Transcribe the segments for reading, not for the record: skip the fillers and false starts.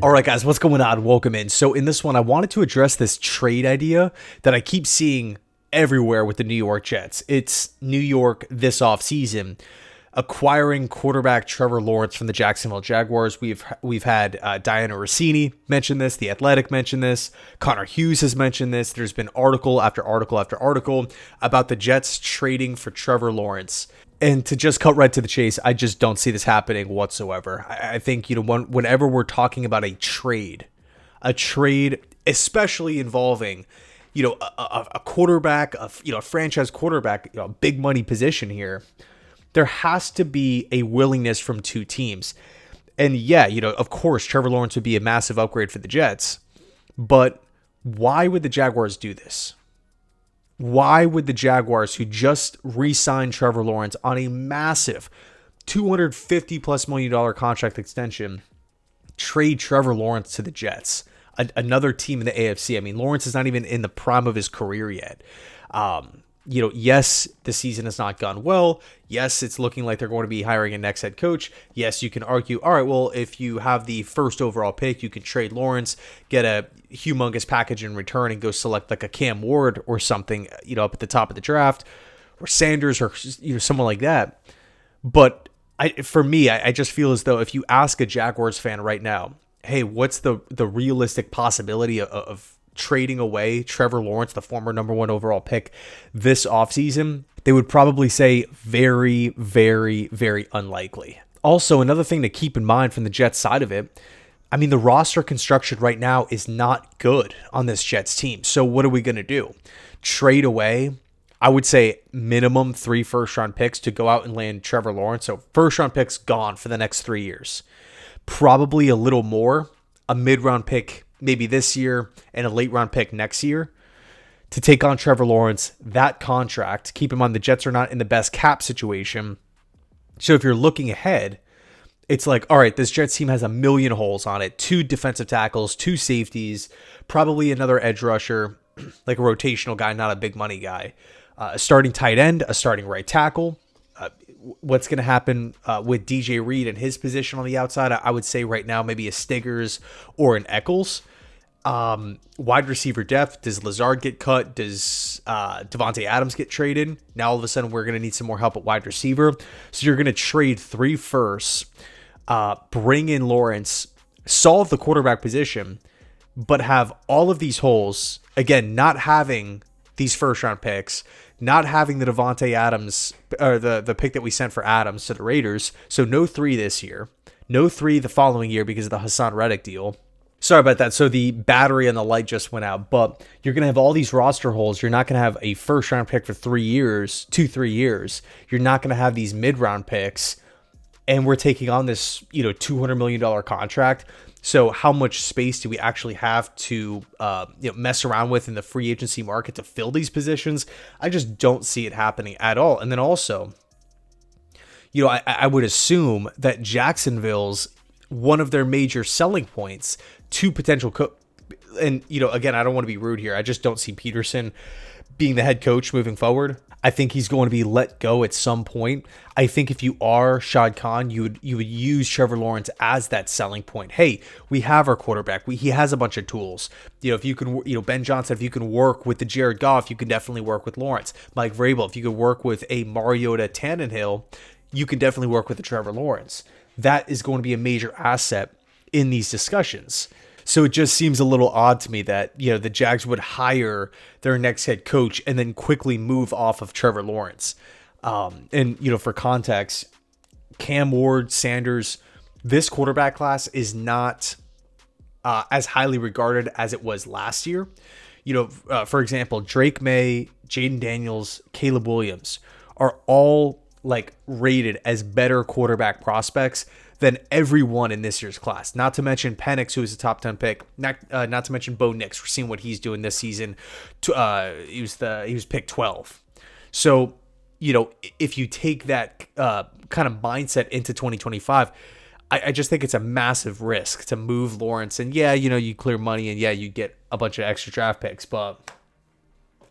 All right, guys, what's going on? Welcome in. So in this one, I wanted to address this trade idea that I keep seeing everywhere with the New York Jets. It's New York this offseason acquiring quarterback Trevor Lawrence from the Jacksonville Jaguars. We've had Diana Rossini mention this. The Athletic mentioned this. Connor Hughes has mentioned this. There's been article after article after article about the Jets trading for Trevor Lawrence. And to just cut right to the chase, I just don't see this happening whatsoever. I think, whenever we're talking about a trade, especially involving, a quarterback, a franchise quarterback, a big money position here, there has to be a willingness from two teams. And yeah, of course, Trevor Lawrence would be a massive upgrade for the Jets. But why would the Jaguars do this? Why would the Jaguars, who just re-signed Trevor Lawrence on a massive $250+ million contract extension, trade Trevor Lawrence to the Jets, another team in the AFC? I mean, Lawrence is not even in the prime of his career yet. Yes, the season has not gone well. Yes, it's looking like they're going to be hiring a next head coach. Yes, you can argue, all right, well, if you have the first overall pick, you can trade Lawrence, get a humongous package in return, and go select like a Cam Ward or something, up at the top of the draft, or Sanders, or someone like that. But for me, I just feel as though if you ask a Jaguars fan right now, hey, what's the realistic possibility of trading away Trevor Lawrence, the former number 1 overall pick, this offseason, they would probably say very, very, very unlikely. Also, another thing to keep in mind from the Jets side of it, I mean, the roster construction right now is not good on this Jets team. So what are we going to do? Trade away, I would say, minimum 3 first-round picks to go out and land Trevor Lawrence. So first-round picks gone for the next 3 years. Probably a little more, a mid-round pick maybe this year and a late-round pick next year to take on Trevor Lawrence. That contract, keep in mind the Jets are not in the best cap situation. So if you're looking ahead, it's like, all right, this Jets team has a million holes on it. 2 defensive tackles, 2 safeties, probably another edge rusher, like a rotational guy, not a big money guy. A starting tight end, a starting right tackle. What's going to happen with DJ Reed and his position on the outside? I would say right now maybe a Stiggers or an Eccles. Wide receiver depth. Does Lazard get cut? Does Devontae Adams get traded? Now all of a sudden we're going to need some more help at wide receiver. So you're going to trade 3 firsts, bring in Lawrence, solve the quarterback position, but have all of these holes. Again, not having these first round picks, not having the Devontae Adams, or the pick that we sent for Adams to the Raiders. So no 3 this year, no 3 the following year because of the Hassan Reddick deal. Sorry about that. So the battery and the light just went out, but you're going to have all these roster holes. You're not going to have a first round pick for 3 years, 3 years. You're not going to have these mid round picks. And we're taking on this, $200 million contract. So how much space do we actually have to, mess around with in the free agency market to fill these positions? I just don't see it happening at all. And then also, I would assume that Jacksonville's one of their major selling points to potential and again, I don't want to be rude here. I just don't see Peterson being the head coach moving forward. I think he's going to be let go at some point. I think if you are Shad Khan, you would use Trevor Lawrence as that selling point. Hey, we have our quarterback. He has a bunch of tools. If you can, Ben Johnson, if you can work with the Jared Goff, you can definitely work with Lawrence. Mike Vrabel, if you could work with a Mariota Tannenhill, you can definitely work with the Trevor Lawrence. That is going to be a major asset in these discussions. So it just seems a little odd to me that, the Jags would hire their next head coach and then quickly move off of Trevor Lawrence. And for context, Cam Ward, Sanders, this quarterback class is not as highly regarded as it was last year. For example, Drake May, Jaden Daniels, Caleb Williams are all rated as better quarterback prospects than everyone in this year's class. Not to mention Penix, who is a top 10 pick. Not to mention Bo Nix. We're seeing what he's doing this season. He was picked 12. So, if you take that kind of mindset into 2025, I just think it's a massive risk to move Lawrence. And yeah, you clear money and yeah, you get a bunch of extra draft picks, but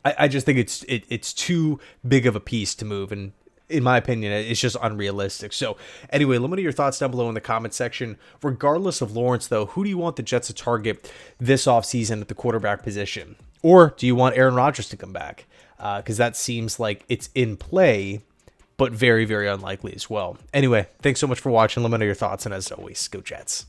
I just think it's too big of a piece to move. And in my opinion, it's just unrealistic. So anyway, let me know your thoughts down below in the comment section. Regardless of Lawrence, though, who do you want the Jets to target this offseason at the quarterback position? Or do you want Aaron Rodgers to come back? Because that seems like it's in play, but very, very unlikely as well. Anyway, thanks so much for watching. Let me know your thoughts. And as always, go Jets.